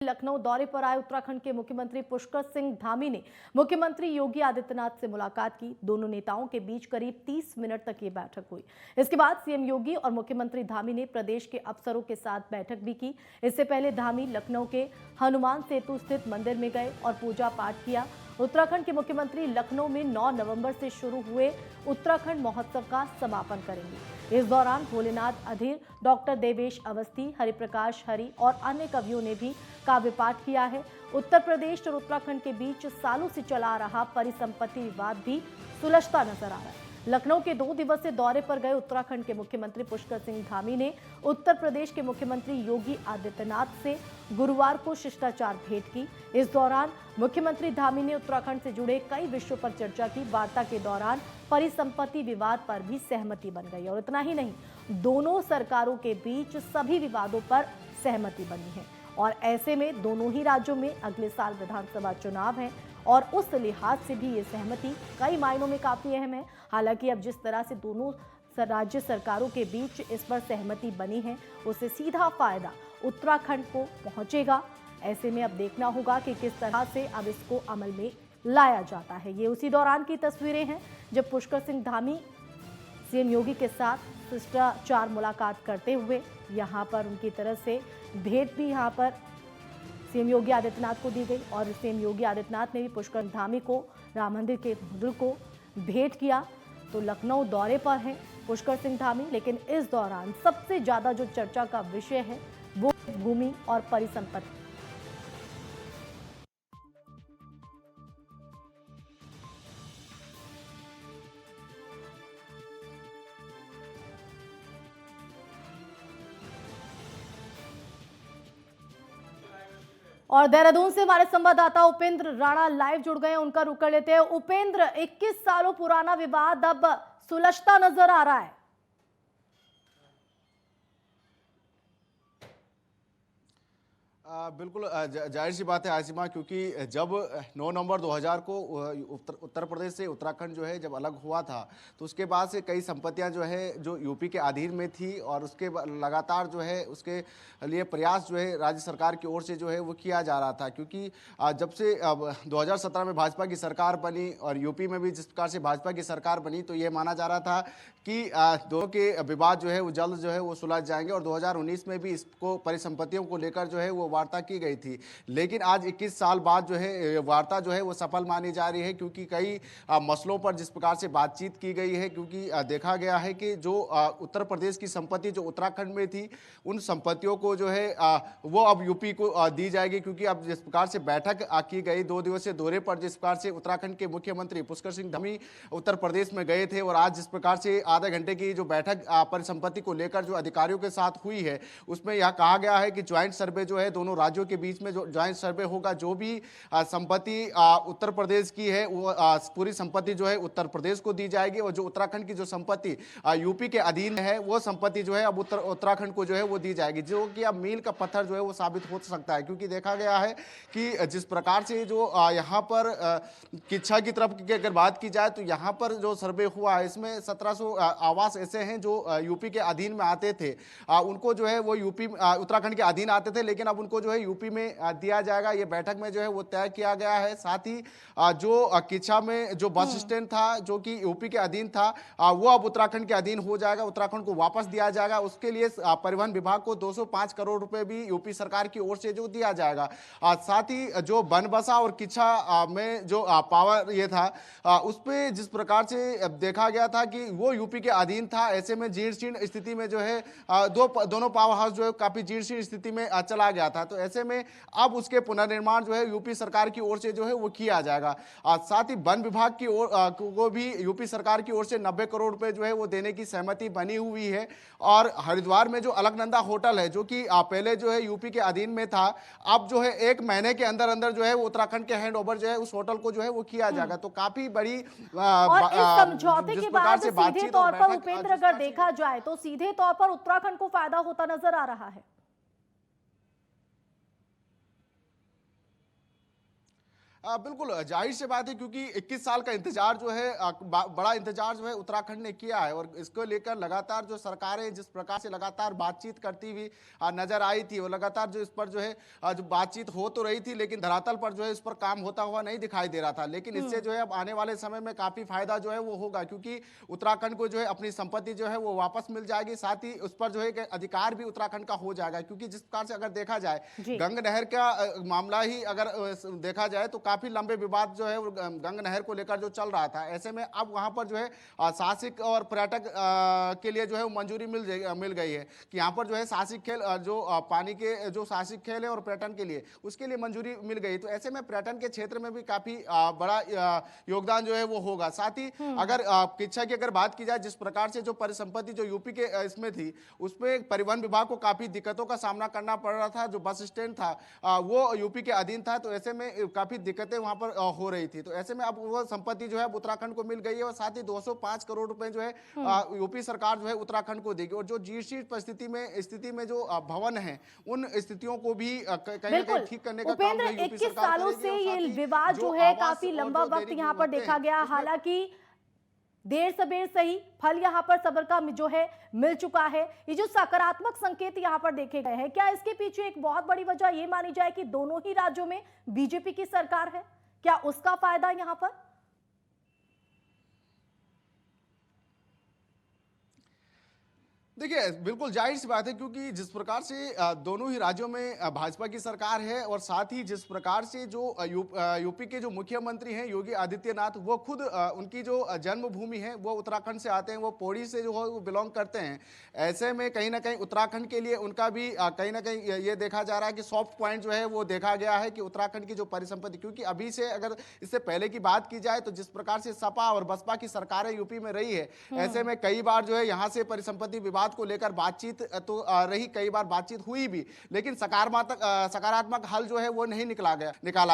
लखनऊ दौरे पर आए उत्तराखंड के मुख्यमंत्री पुष्कर सिंह धामी ने मुख्यमंत्री योगी आदित्यनाथ से मुलाकात की। दोनों नेताओं के बीच करीब 30 मिनट तक ये बैठक हुई। इसके बाद सीएम योगी और मुख्यमंत्री धामी ने प्रदेश के अफसरों के साथ बैठक भी की। इससे पहले धामी लखनऊ के हनुमान सेतु स्थित मंदिर में गए और पूजा पाठ किया। उत्तराखंड के मुख्यमंत्री लखनऊ में 9 नवंबर से शुरू हुए उत्तराखंड महोत्सव का समापन करेंगे। इस दौरान भोलेनाथ अधीर, डॉक्टर देवेश अवस्थी, हरिप्रकाश हरि और अन्य कवियों ने भी काव्य पाठ किया है। उत्तर प्रदेश और उत्तराखंड के बीच सालों से चला आ रहा परिसंपत्ति विवाद भी सुलझता नजर आ रहा है। लखनऊ के 2 दिवसीय दौरे पर गए उत्तराखंड के मुख्यमंत्री पुष्कर सिंह धामी ने उत्तर प्रदेश के मुख्यमंत्री योगी आदित्यनाथ से गुरुवार को शिष्टाचार भेंट की। इस दौरान मुख्यमंत्री धामी ने उत्तराखंड से जुड़े कई विषयों पर चर्चा की। वार्ता के दौरान परिसंपत्ति विवाद पर भी सहमति बन गई और इतना ही नहीं, दोनों सरकारों के बीच सभी विवादों पर सहमति बनी है। और ऐसे में दोनों ही राज्यों में अगले साल विधानसभा चुनाव है और उस लिहाज से भी ये सहमति कई मायनों में काफी अहम है। हालांकि अब जिस तरह से दोनों राज्य सरकारों के बीच इस पर सहमति बनी है, उससे सीधा फायदा उत्तराखंड को पहुंचेगा। ऐसे में अब देखना होगा कि किस तरह से अब इसको अमल में लाया जाता है। ये उसी दौरान की तस्वीरें हैं जब पुष्कर सिंह धामी सीएम योगी के साथ शिष्टाचार मुलाकात करते हुए यहाँ पर उनकी तरफ से भेंट भी यहाँ पर सीएम योगी आदित्यनाथ को दी गई और सीएम योगी आदित्यनाथ ने भी पुष्कर धामी को राम मंदिर के मॉडल को भेंट किया। तो लखनऊ दौरे पर हैं पुष्कर सिंह धामी, लेकिन इस दौरान सबसे ज्यादा जो चर्चा का विषय है वो भूमि और परिसंपत्ति। और देहरादून से हमारे संवाददाता उपेंद्र राणा लाइव जुड़ गए हैं, उनका रुख कर लेते हैं। उपेंद्र, 21 सालों पुराना विवाद अब सुलझता नजर आ रहा है। बिल्कुल जाहिर सी बात है आसिमा, क्योंकि जब 9 नवंबर 2000 को उत्तर प्रदेश से उत्तराखंड जो है जब अलग हुआ था, तो उसके बाद से कई संपत्तियां जो है जो यूपी के अधीन में थी और उसके लगातार जो है उसके लिए प्रयास जो है राज्य सरकार की ओर से जो है वो किया जा रहा था। क्योंकि जब से 2017 में भाजपा की सरकार बनी और यूपी में भी जिस प्रकार से भाजपा की सरकार बनी, तो ये माना जा रहा था कि दोनों के विवाद जो है वो जल्द जो है वो सुलझ जाएंगे और 2019 में भी इसको परिसंपत्तियों को लेकर जो है वो वार्ता की गई थी। लेकिन आज 21 साल बाद जो है वार्ता जो है वो सफल मानी जा रही है, क्योंकि कई मसलों पर जिस प्रकार से बातचीत की गई है, क्योंकि देखा गया है कि जो उत्तर प्रदेश की संपत्ति जो उत्तराखंड में थी, उन संपत्तियों को जो है वो अब यूपी को दी जाएगी। क्योंकि अब जिस प्रकार से बैठक की गई 2 दिवसीय दौरे पर, जिस प्रकार से उत्तराखंड के मुख्यमंत्री पुष्कर सिंह धामी उत्तर प्रदेश में गए थे और आज जिस प्रकार से आधे घंटे की जो बैठक परिसंपत्ति को लेकर जो अधिकारियों के साथ हुई है, उसमें यह कहा गया है कि ज्वाइंट सर्वे जो है दोनों राज्यों के बीच में जो ज्वाइंट सर्वे होगा, जो भी संपत्ति उत्तर प्रदेश की है वो पूरी संपत्ति जो है उत्तर प्रदेश को दी जाएगी और जो उत्तराखंड की जो संपत्ति यूपी के अधीन है वो संपत्ति जो है अब उत्तराखंड को जो है वो दी जाएगी, जो कि अब मील का पत्थर जो है वो साबित हो सकता है। क्योंकि देखा गया है कि जिस प्रकार से जो यहाँ पर किच्छा की तरफ की अगर बात की जाए, तो यहाँ पर जो सर्वे हुआ है इसमें 1700 आवास ऐसे हैं जो यूपी के अधीन में आते थे, उनको जो है वो यूपी उत्तराखंड के अधीन आते थे, लेकिन अब उनको जो है यूपी में दिया जाएगा। ये बैठक में जो है वो तय किया गया है। साथ ही जो किच्छा में जो बस स्टैंड था जो कि यूपी के अधीन था, वो अब उत्तराखंड के अधीन हो जाएगा, उत्तराखंड को वापस दिया जाएगा। उसके लिए परिवहन विभाग को 205 करोड़ रुपए भी यूपी सरकार की ओर से जो दिया जाएगा। साथ ही जो बनबसा और किच्छा में जो पावर ये था, उस पर जिस प्रकार से देखा गया था कि वो यूपी के अधीन था, ऐसे में जीर्ण शीर्ण स्थिति में जो है दोनों पावर हाउस जो है काफी जीर्ण शीर्ण स्थिति में चला गया था। तो ऐसे में अब उसके पुनर्निर्माण जो है यूपी सरकार की ओर से जो है वो किया जाएगा। साथ ही वन विभाग की ओर को भी यूपी सरकार की ओर से 90 करोड़ रुपए जो है वो देने की सहमति बनी हुई है। और हरिद्वार में जो अलकनंदा होटल है जो कि पहले जो है यूपी के अधीन में था, अब जो है 1 महीने के अंदर अंदर जो है वो उत्तराखंड के हैंड ओवर जो है उस होटल को जो है वो किया जाएगा। तो काफी बड़ी और इस समझौते के बाद सीधे तौर पर उपेंद्र अगर देखा जाए तो सीधे तौर पर उत्तराखंड को फायदा होता नजर आ रहा है। बिल्कुल जाहिर सी बात है क्योंकि 21 साल का इंतजार जो है बड़ा इंतजार जो है उत्तराखंड ने किया है और इसको लेकर लगातार जो सरकारें जिस प्रकार से लगातार बातचीत करती हुई नजर आई थी और लगातार जो इस पर जो है जो बातचीत हो तो रही थी लेकिन धरातल पर जो है इस पर काम होता हुआ नहीं दिखाई दे रहा था। लेकिन इससे जो है अब आने वाले समय में काफी फायदा जो है वो होगा क्योंकि उत्तराखंड को जो है अपनी संपत्ति जो है वो वापस मिल जाएगी, साथ ही उस पर जो है अधिकार भी उत्तराखंड का हो जाएगा। क्योंकि जिस प्रकार से अगर देखा जाए गंग नहर का मामला ही अगर देखा जाए तो काफी लंबे विवाद जो है वो गंग नहर को लेकर जो चल रहा था, ऐसे में अब वहां पर जो है साहसिक और पर्यटक के लिए जो है मंजूरी मिल गई है कि यहाँ पर जो है साहसिक खेल जो पानी के जो साहसिक खेल है और पर्यटन के लिए उसके लिए मंजूरी मिल गई। तो ऐसे में पर्यटन के क्षेत्र में भी काफी बड़ा योगदान जो है वो होगा। साथ ही अगर किच्छा की अगर बात की जाए जिस प्रकार से जो परिसंपत्ति जो यूपी के इसमें थी उसमें परिवहन विभाग को काफी दिक्कतों का सामना करना पड़ रहा था। जो बस स्टैंड था वो यूपी के अधीन था, तो ऐसे में काफी दिक्कतें वहां पर हो रही थी। तो ऐसे में अब वो संपत्ति जो है उत्तराखंड को मिल गई है और साथ ही 205 करोड़ रुपए जो है यूपी सरकार जो है उत्तराखंड को देगी। और जो जीर्णशीर्ण परिस्थिति स्थिति में जो भवन है उन स्थितियों को भी कहीं ना कहीं ठीक करने का काम जो है यूपी 21 सरकार सालों करेगी। से और साथ ये ही विवाद जो है काफी लंबा वक्त यहाँ पर देखा गया। हालांकि देर सबेर सही फल यहाँ पर सब्र का जो है मिल चुका है। ये जो सकारात्मक संकेत यहाँ पर देखे गए हैं, क्या इसके पीछे एक बहुत बड़ी वजह ये मानी जाए कि दोनों ही राज्यों में बीजेपी की सरकार है? क्या उसका फायदा यहाँ पर? देखिए बिल्कुल जाहिर सी बात है क्योंकि जिस प्रकार से दोनों ही राज्यों में भाजपा की सरकार है और साथ ही जिस प्रकार से जो यूपी के जो मुख्यमंत्री हैं योगी आदित्यनाथ, वो खुद उनकी जो जन्मभूमि है वो उत्तराखंड से आते हैं, वो पौड़ी से जो है वो बिलोंग करते हैं। ऐसे में कहीं ना कहीं उत्तराखंड के लिए उनका भी कहीं ना कहीं ये देखा जा रहा है कि सॉफ्ट पॉइंट जो है वो देखा गया है कि उत्तराखंड की जो परिसंपत्ति, क्योंकि अभी से अगर इससे पहले की बात की जाए तो जिस प्रकार से सपा और बसपा की सरकारें यूपी में रही है, ऐसे में कई बार जो है यहाँ से परिसंपत्ति विवाद को लेकर बातचीत तो रही, कई बार बातचीत हुई भी, लेकिन सकारात्मक हल जो है वो नहीं निकाला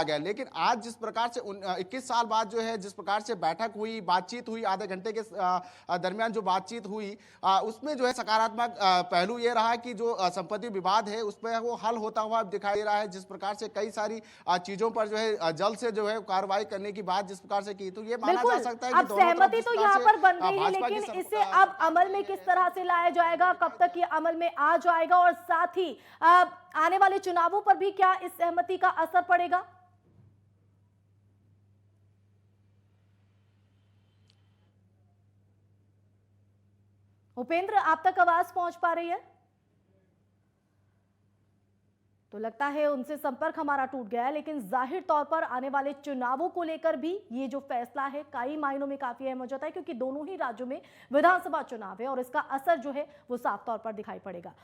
गया। लेकिन आज जिस प्रकार से 21 साल बाद जो है जिस प्रकार से बैठक हुई, बातचीत हुई, आधे घंटे के दरमियान जो बातचीत हुई उसमें जो है सकारात्मक पहलू ये रहा कि जो संपत्ति विवाद है उसमें वो हल होता हुआ दिखाई दे रहा है। जिस प्रकार से कई सारी चीजों पर जो है जल्द से जो है कार्रवाई करने की बात जिस प्रकार से की, तो ये माना जा सकता है कि अब सहमति तो यहाँ पर बन गई है, लेकिन इसे अब अमल में किस तरह से लाया जाएगा, कब तक ये अमल में आ जाएगा और साथ ही आने वाले चुनावों पर भी क्या इस सहमति का असर पड़ेगा? उपेंद्र, आप तक आवाज पहुंच पा रही है? तो लगता है उनसे संपर्क हमारा टूट गया है, लेकिन जाहिर तौर पर आने वाले चुनावों को लेकर भी ये जो फैसला है कई मायनों में काफी अहम हो जाता है, क्योंकि दोनों ही राज्यों में विधानसभा चुनाव है और इसका असर जो है वो साफ तौर पर दिखाई पड़ेगा।